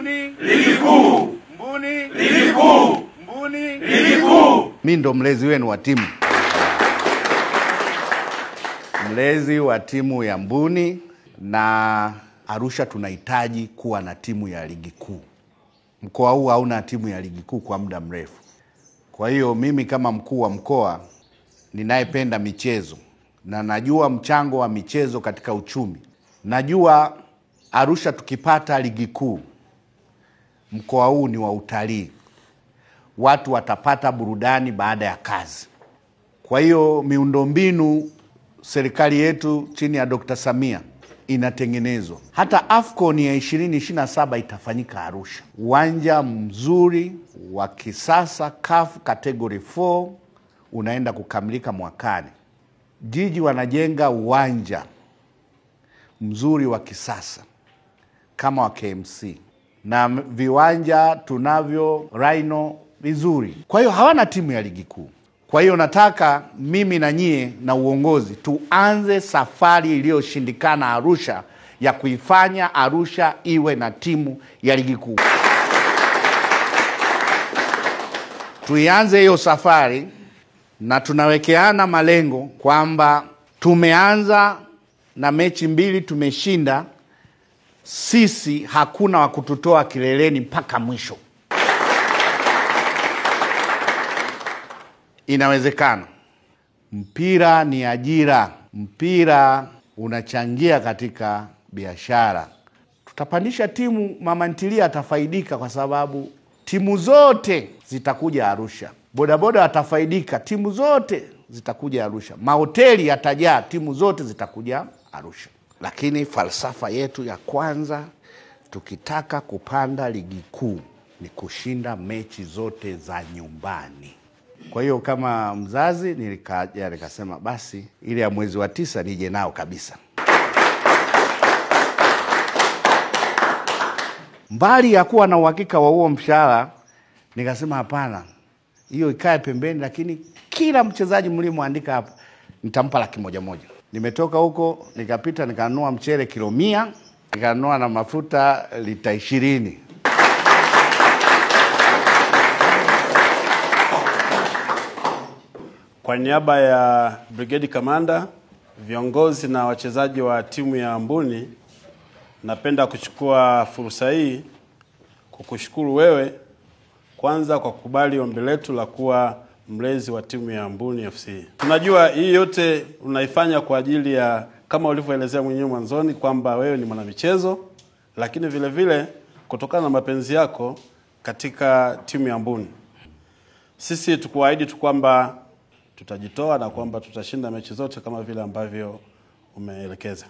Mbuni ligi kuu. Mbuni ligi kuu. Mbuni ligi kuu. Mimi ndo mlezi wenu wa timu. Mlezi wa timu ya Mbuni, na Arusha tunahitaji kuwa na timu ya ligi kuu. Mkoa huu hauna timu ya ligi kuu kwa muda mrefu. Kwa hiyo mimi kama mkuu wa mkoa ninayependa michezo na najua mchango wa michezo katika uchumi. Najua Arusha tukipata ligi kuu, mkoa huu ni wa utalii. Watu watapata burudani baada ya kazi. Kwa hiyo miundombinu serikali yetu chini ya Dr. Samia inatengenezwa. Hata AFCON ya 2027 itafanyika Arusha. Uwanja mzuri wa kisasa CAF category 4 unaenda kukamilika mwakani. Jiji wanajenga uwanja mzuri wa kisasa kama wa KMC, na viwanja tunavyo Rhino vizuri. Kwa hiyo hawana timu ya ligi kuu. Kwa hiyo nataka mimi na nyie na uongozi tuanze safari iliyoshindikana Arusha ya kuifanya Arusha iwe na timu ya ligi kuu. Tuianze hiyo safari, na tunawekeana malengo kwamba tumeanza na mechi 2 tumeshinda. Sisi hakuna wa kututoa kileleni mpaka mwisho. Inawezekana. Mpira ni ajira. Mpira unachangia katika biashara. Tutapandisha timu, mama ntilia atafaidika kwa sababu timu zote zitakuja Arusha. Bodaboda watafaidika, timu zote zitakuja Arusha. Mahoteli yatajaa, timu zote zitakuja Arusha. Lakini falsafa yetu ya kwanza, tukitaka kupanda ligi kuu, ni kushinda mechi zote za nyumbani. Kwa hiyo kama mzazi nilikaja nikasema basi ile ya mwezi wa 9 nije nao kabisa. Mbali ya kuwa na uhakika wa huo mshahara, nikasema hapana, hiyo ikae pembeni, lakini kila mchezaji mlimwandika hapa nitampa 100,000. Nimetoka huko nikapita nikanunua mchele kilo 100, nikanunua na mafuta lita 20. Kwa niaba ya Brigade Commander, viongozi na wachezaji wa timu ya Mbuni, napenda kuchukua fursa hii kukushukuru wewe kwanza kwa kukubali ombi letu la kuwa mlezi wa timu ya Mbuni FC. Tunajua hii yote unaifanya kwa ajili ya, kama ulivyoelezea mwenyewe mwanzoni, kwamba wewe ni mwanamichezo, lakini vile vile kutokana na mapenzi yako katika timu ya Mbuni. Sisi tukuahidi tu kwamba tutajitoa na kwamba tutashinda mechi zote kama vile ambavyo umeelekeza.